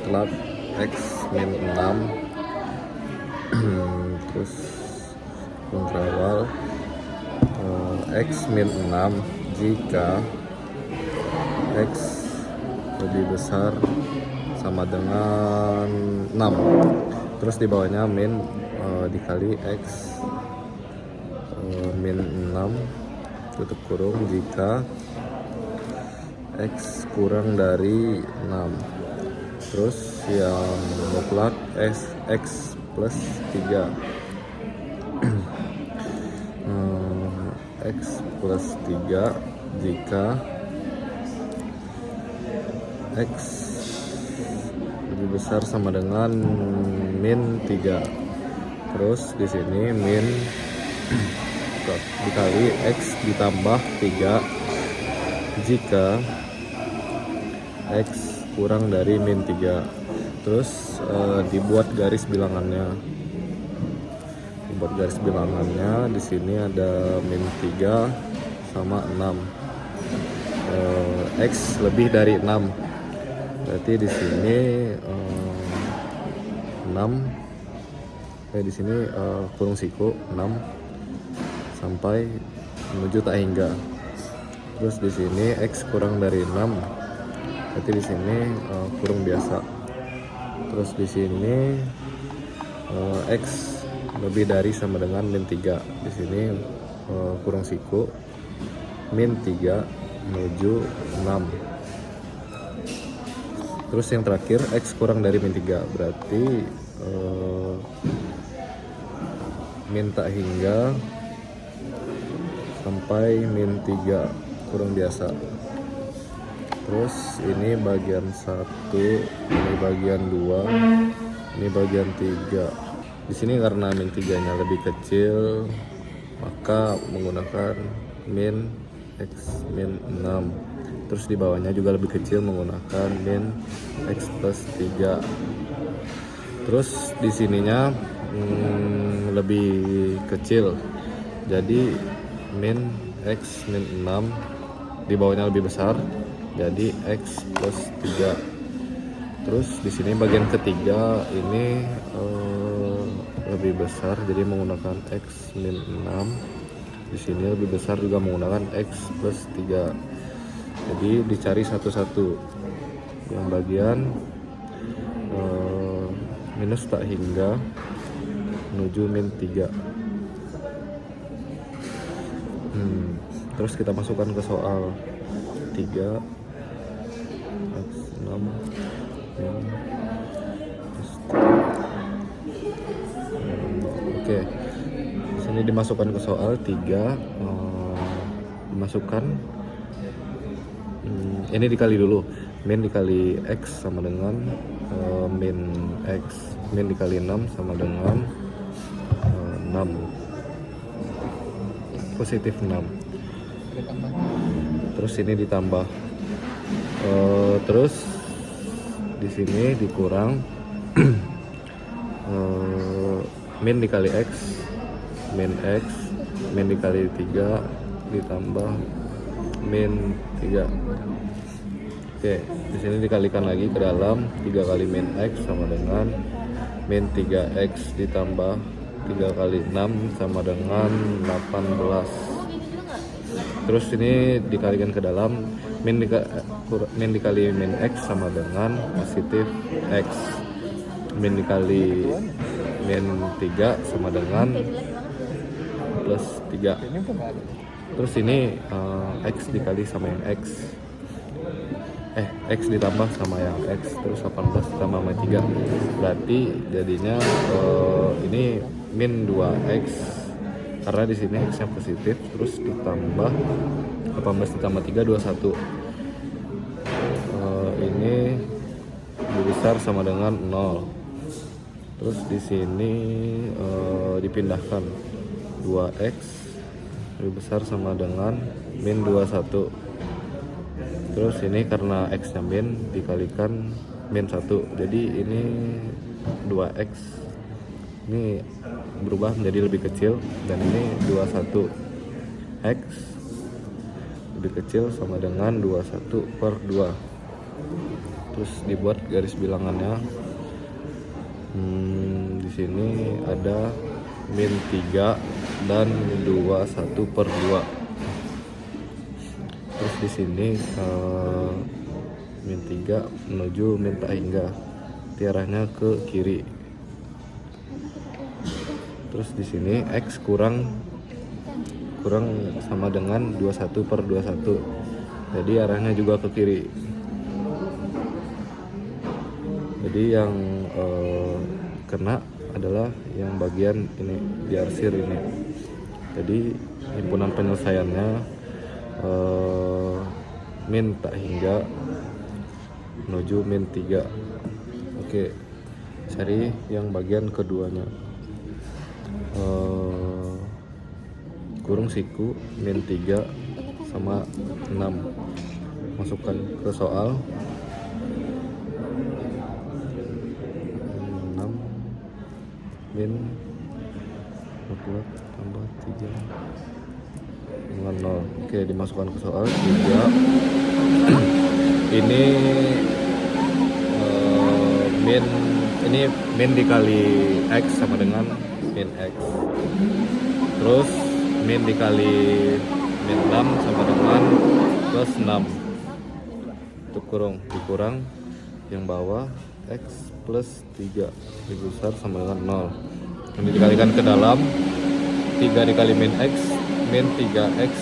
mutlak X min 6 terus integral X min 6 jika X lebih besar sama dengan 6. Terus di bawahnya min dikali X min 6 tutup kurung jika X kurang dari 6. Terus yang mutlak X plus 3 X plus 3 jika X lebih besar sama dengan min 3. Terus di sini min dikali X ditambah 3 jika X kurang dari min 3. Terus dibuat garis bilangannya. Di sini ada min 3 sama 6. X lebih dari 6. Berarti di sini 6 di sini kurung siku 6 sampai menuju tak hingga. Terus di sini X kurang dari 6. Berarti di sini kurung biasa. Terus di sini X lebih dari sama dengan min 3. Di sini kurung siku min 3 menuju 6. Terus yang terakhir X kurang dari min 3. Berarti min tak hingga sampai min 3 kurung biasa. Terus ini bagian 1, ini bagian 2, ini bagian 3. Di sini karena min 3-nya lebih kecil, maka menggunakan min X min 6. Terus di bawahnya juga lebih kecil menggunakan min X plus 3. Terus di sininya lebih kecil, jadi min X min 6. Di bawahnya lebih besar, jadi X plus 3. Terus di sini bagian ketiga ini lebih besar, jadi menggunakan X min 6. Di sini lebih besar juga menggunakan X plus 3. Jadi dicari satu-satu. Yang bagian minus tak hingga menuju min 3. Terus kita masukkan ke soal 3 X 6 min plus 3. Oke. Di sini dimasukkan ke soal 3, dimasukkan ini dikali dulu. Min dikali X sama dengan min X. Min dikali 6 sama dengan 6. Positif 6. Terus ini ditambah. Terus di sini dikurang min dikali X, min X, min dikali 3 ditambah min 3. Oke, di sini dikalikan lagi ke dalam. 3 kali min X sama dengan min 3X ditambah 3 kali 6 sama dengan 18. Terus ini dikalikan ke dalam. Min dikali min X sama dengan positif X. Min dikali min 3 sama dengan plus 3. Terus ini X dikali sama yang X. X ditambah sama yang X. Terus 18 ditambah sama 3. Berarti jadinya ini min 2X. Karena di sini X-nya positif, terus ditambah 18 ditambah 3 21. Ini lebih besar sama dengan 0. Terus di sini dipindahkan 2X lebih besar sama dengan min 21. Terus ini karena X-nya min dikalikan min 1. Jadi ini 2X ini berubah menjadi lebih kecil, dan ini 21 X lebih kecil sama dengan 21/2. terus dibuat garis bilangannya. Di sini ada min 3 dan 21/2. Terus di sini min 3 menuju min tak hingga, arahnya ke kiri. Terus di sini X kurang sama dengan 21/21, jadi arahnya juga ke kiri. Jadi yang kena adalah yang bagian ini, diarsir ini. Jadi himpunan penyelesaiannya min tak hingga menuju min 3. Oke, cari yang bagian keduanya. Kurung siku min 3 sama 6. Masukkan ke soal. 6 min 40 tambah 3 dengan 0. Oke, dimasukkan ke soal 3. Ini min dikali X sama dengan min X. Terus min dikali min 6 sama dengan plus 6. Untuk dikurang yang bawah X plus 3 lebih besar sama dengan 0. Ini dikalikan ke dalam, 3 dikali min X, min 3X,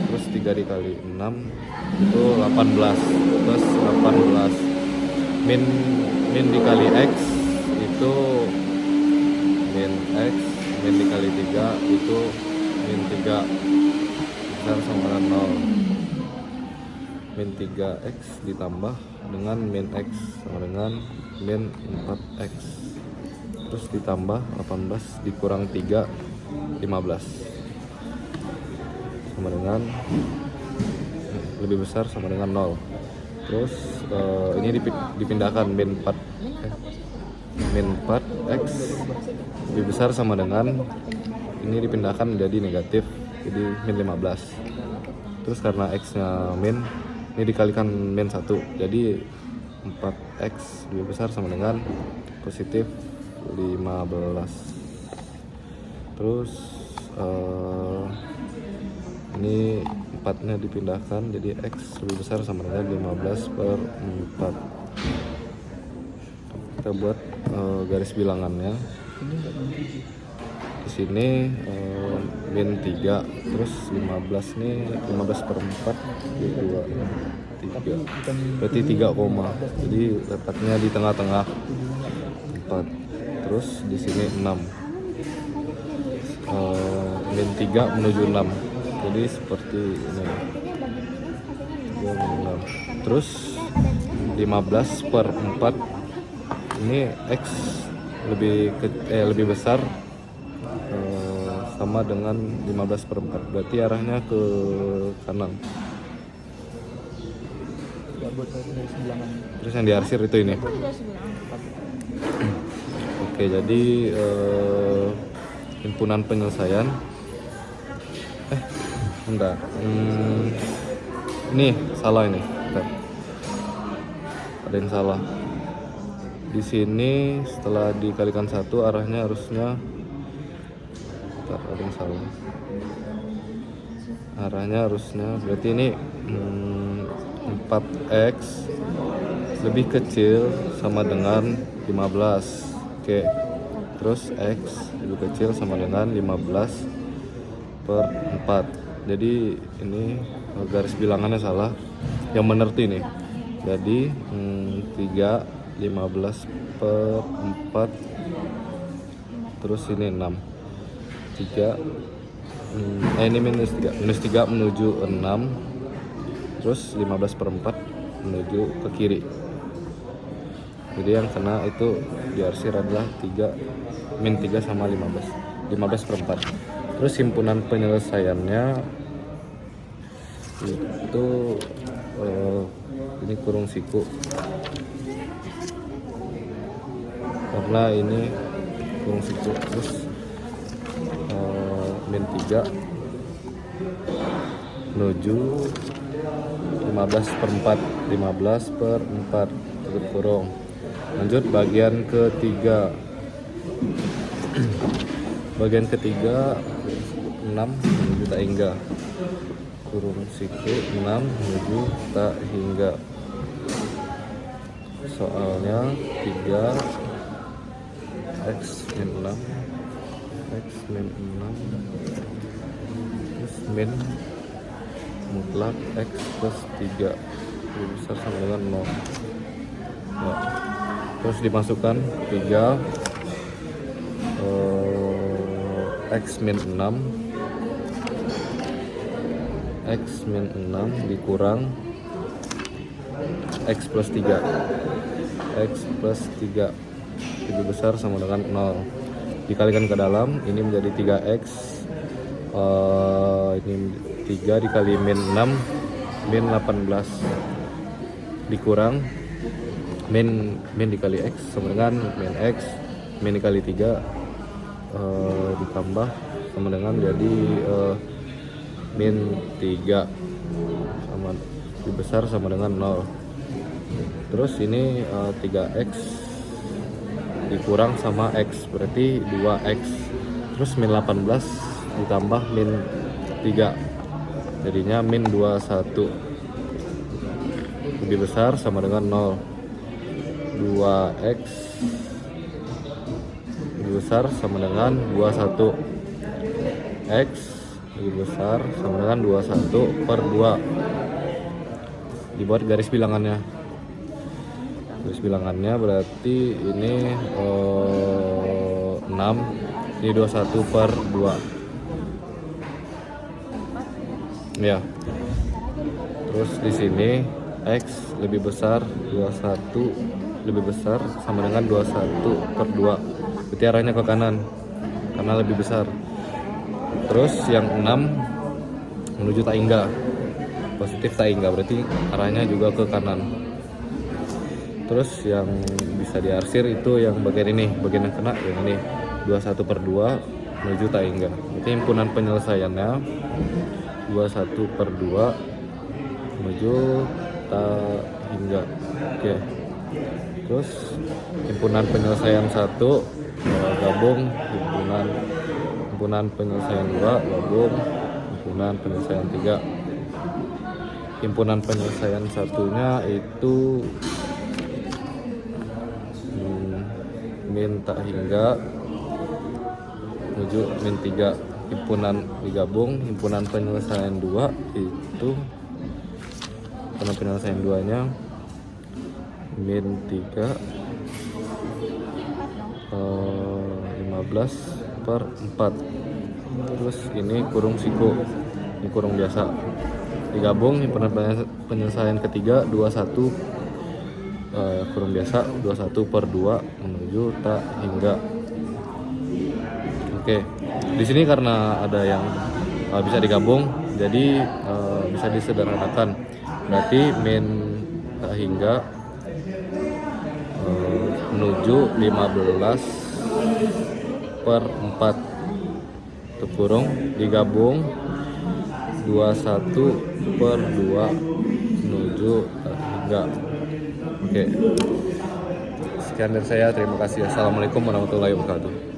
terus 3 dikali 6 itu 18 plus 18. Min dikali X itu min X, min dikali 3 itu min 3 besar sama dengan 0. Min 3X ditambah dengan min X sama dengan min 4X. Terus ditambah 18 dikurang 3, 15 sama dengan lebih besar sama dengan 0. Terus ini dipindahkan min 4X lebih besar sama dengan, ini dipindahkan menjadi negatif, jadi min 15. Terus karena X nya min, ini dikalikan min 1, jadi 4X lebih besar sama dengan positif 15. Terus ini 4 nya dipindahkan, jadi X lebih besar sama dengan 15/4. Kita buat garis bilangannya. Di sini min 3, terus 15 nih 15/4 2 3, berarti 3 koma, jadi letaknya di tengah-tengah 4. Terus di sini 6, min 3 menuju 6, jadi seperti ini 6. Terus 15/4 ini X lebih besar sama dengan 15/4, berarti arahnya ke kanan. Terus yang diarsir itu ini. Oke, jadi himpunan penyelesaian enggak, ini salah, ini bentar. Ada yang salah di sini. Setelah dikalikan 1 arahnya harusnya ada yang salah, arahnya harusnya berarti ini 4X lebih kecil sama dengan 15. Oke, terus X lebih kecil sama dengan 15/4. Jadi ini garis bilangannya salah, yang benar tuh ini. Jadi 3 15/4, terus ini 6 3, ini minus 3 menuju 6, terus 15/4 menuju ke kiri. Jadi yang kena itu diarsir adalah min 3 sama 15/4. Terus himpunan penyelesaiannya itu ini kurung siku, karena ini kurung siku. Terus min 3 menuju 15/4. 15 per 4 tutup kurung. Lanjut bagian ketiga. Bagian ketiga 6 menuju tak hingga. Kurung siku 6 menuju tak hingga. Soalnya 3 X min 6 X min 6 X min mutlak X plus 3 lebih besar sama dengan 0 ya. Terus dimasukkan 3 X min 6 X min 6 dikurang X plus 3 X plus 3 lebih besar sama dengan 0 dikalikan ke dalam, ini menjadi 3X ini 3 dikali min 6 min 18 dikurang min dikali X sama dengan min X min dikali 3 ditambah sama dengan jadi min 3 sama lebih besar sama dengan 0. Terus ini 3X dikurang sama X berarti 2X. Terus min 18 ditambah min 3 jadinya min 21 lebih besar sama dengan 0. 2X lebih besar sama dengan 21. X lebih besar sama dengan 21 per 2. Dibuat garis bilangannya. Garis bilangannya berarti ini 6, ini 21 per 2. Ya. Terus di sini X lebih besar 21 lebih besar sama dengan 21 per 2. Berarti arahnya ke kanan karena lebih besar. Terus yang 6 menuju tak hingga. Positif tak hingga berarti arahnya juga ke kanan. Terus yang bisa diarsir itu yang bagian ini, bagian yang kena yang ini 21 per 2 menuju tak hingga. Berarti himpunan penyelesaiannya 21 per 2 menuju tak hingga. Oke. Terus himpunan penyelesaian 1 gabung himpunan penyelesaian 2 gabung himpunan penyelesaian 3. Himpunan penyelesaian satunya itu min tak hingga menuju min 3. Himpunan digabung himpunan penyelesaian 2 itu himpunan penyelesaian 2 nya min 3 15 per 4. Terus ini kurung siku, ini kurung biasa digabung himpunan penyelesaian ketiga 21 kurung biasa 21 per 2 menuju tak hingga. Oke, di sini karena ada yang bisa digabung jadi bisa disederhanakan. Berarti min tak hingga menuju 15 per 4 tutup kurung digabung 21 per 2 menuju tak hingga. Oke, sekian dari saya. Terima kasih. Assalamualaikum warahmatullahi wabarakatuh.